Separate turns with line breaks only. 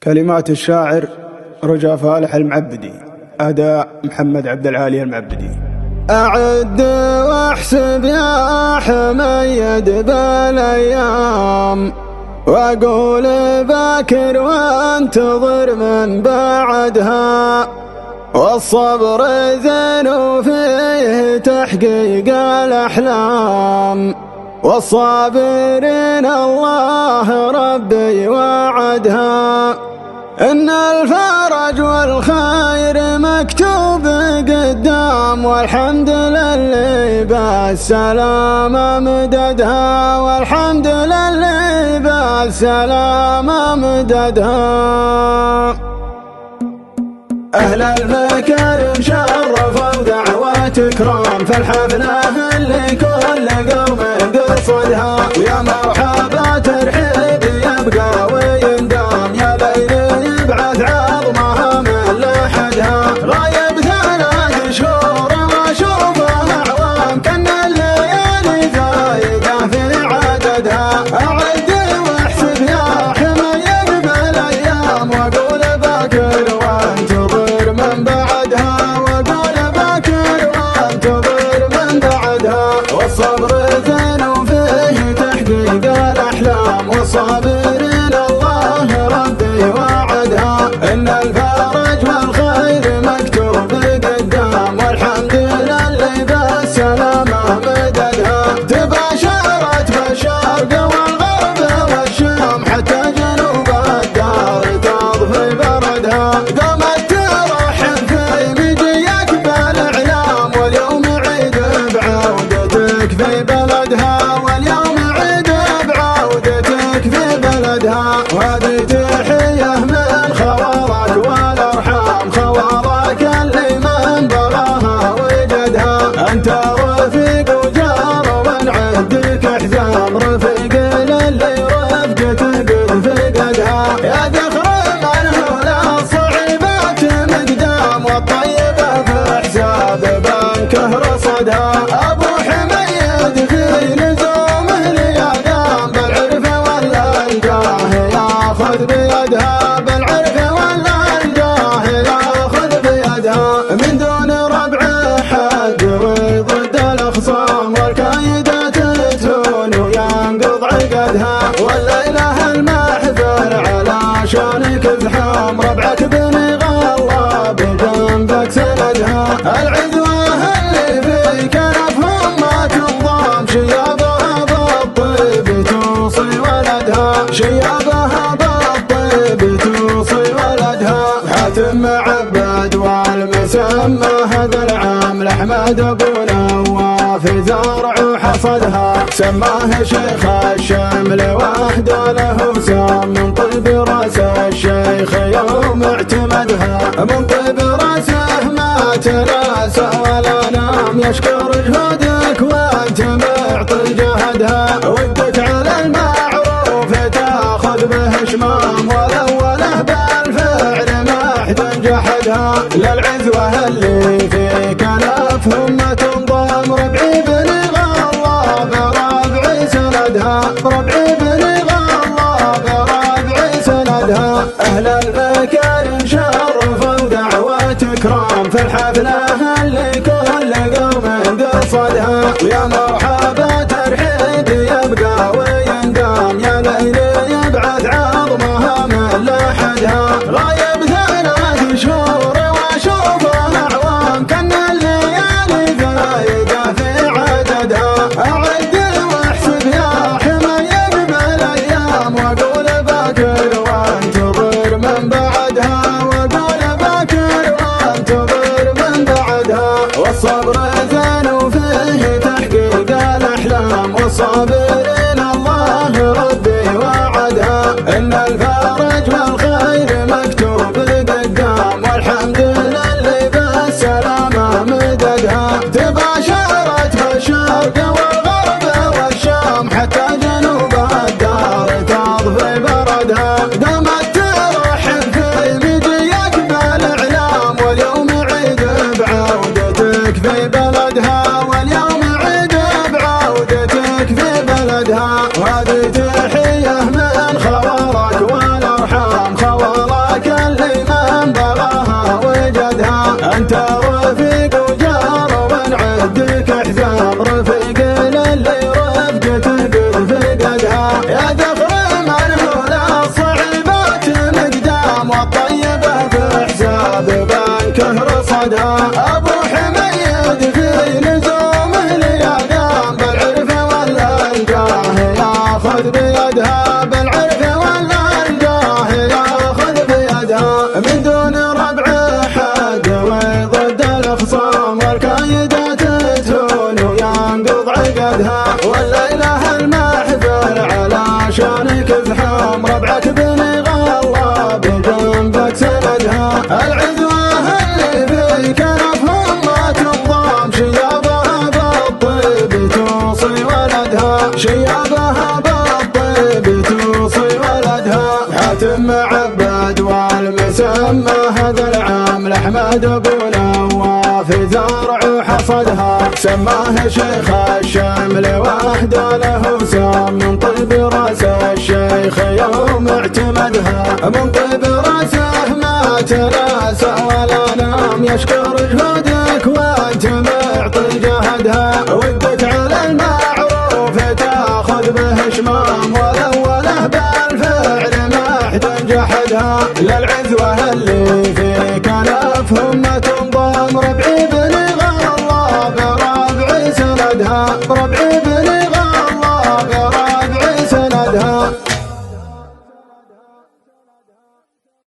كلمات الشاعر رجا فالح المعبدي، أداء محمد عبد العالي المعبدي.
أعد واحسب يا حميد بالأيام، وأقول باكر وانتظر من بعدها، والصبر زين وفيه تحقيق الأحلام، والصابرين الله ربي وعدها. إن الفرج والخير مكتوب قدام، والحمد لله بالسلامة مددها، والحمد لله بالسلامة مددها. أهل المكارم شرفوا دعوة إكرام في الحفلة اللي كل قوم قصدها، ويا مرحبا ترحيب يبقى ويندام، يا ليل يبعث عظمها من لحدها. غايب 3 شهور واشوفها أعوام، كان الليالي زايدة في عددها. أعد واحسب يا حميد بالأيام، وأقول باكر وانتظر من بعدها، وأقول باكر وانتظر من بعدها. والصبر زين وفيه تحقيق الأحلام، والصابرين الله ربي وعدها. إن الفرج والخير مكتوب قدام، والحمد لله بالسلامة مددها. تباشرت بالشرق والغرب والشام، حتى جنوب الدار تضفي بردها. قامت ترحب في مجيك بالإعلام، واليوم عيد بعودتك في بلدها، واليوم عيد بعودتك في بلدها. وهذه تحية من خوالك والأرحام، خوالك اللي من براها وجدها. أنت رفيق وجار ومن عهدك حزام، رفيق للي رفقته قد فقدها. يا ذخر من هنا الصعيبات مقدام، والطيبة في حساب بنكه رصدها. أبو حميد في لزومه ليقام، بالعرف ولا الجاه ياخذ بيدها، بالعرف ولا الجاه ياخذ بيدها. من دون ربع حد وضد الأخصام، والكايدة تهون وينقض عقدها. والليلة المحفل على شانك زحام، ربعك بن غلا بجنبك سندها. العذوة اللي في كنفهم ما تنضام، شيابها بالطيب توصي ولدها، شيابها بالطيب توصي ولدها. حاتم عبد والمسمى هذا العام، لأحمد أبو نواف زرع وحصدها. سماه شيخ الشمل وحده له سام، من طيب راس الشيخ يوم اعتمدها. من طيب راسه ما تناسى ولا نام، يشكر جهودك وانت معطي جهدها. ودك على المعروف تاخذ به شمام، والاوله بالفعل ما حد جحدها. للعزوه اللي في كنفهم ما تنضم، ربعي بن غلا بربعي سندها، ربعي بن غلا بربعي سندها. أهل المكارم شرفوا دعوة إكرام في الحفلة اللي كل قوم قصدها، ويا مرحبا ترحيب يبقى ويندام، يا ليل يبعث عظمها من لحدها. غايب 3 شهور واشوفها أعوام، كان الليالي زايدة في عددها. أعد واحسب يا حميد بالأيام، وأقول باكر وانتظر من بعدها، وأقول باكر وانتظر من بعدها. والصبر زين وفيه تحقيق الأحلام، والصابرين الله ربي وعدها. إن الفرج والخير مكتوب قدام، والحمد لله بالسلامة مددها. تباشرت بالشرق والغرب والشام، حتى جنوب الدار تضفي بردها. قامت ترحب في مجيك بالإعلام، واليوم عيد بعودتك في بلدها، واليوم عيد بعودتك في بلدها. وهذه تحية من خوالك والأرحام، المعبد والمسمى هذا العام لأحمد أبو نواف زرع وحصدها، سماه شيخ الشمل وحده له سام من طيب راس الشيخ يوم اعتمدها، من طيب راسه ما تناسى ولا نام يشكر جهودك وانت معطي جهدها، ودك على المعروف تاخذ به شمام والاوله بالفعل ما حد جحدها، للعذوه اللي في كنفهم ما تنضم ربعي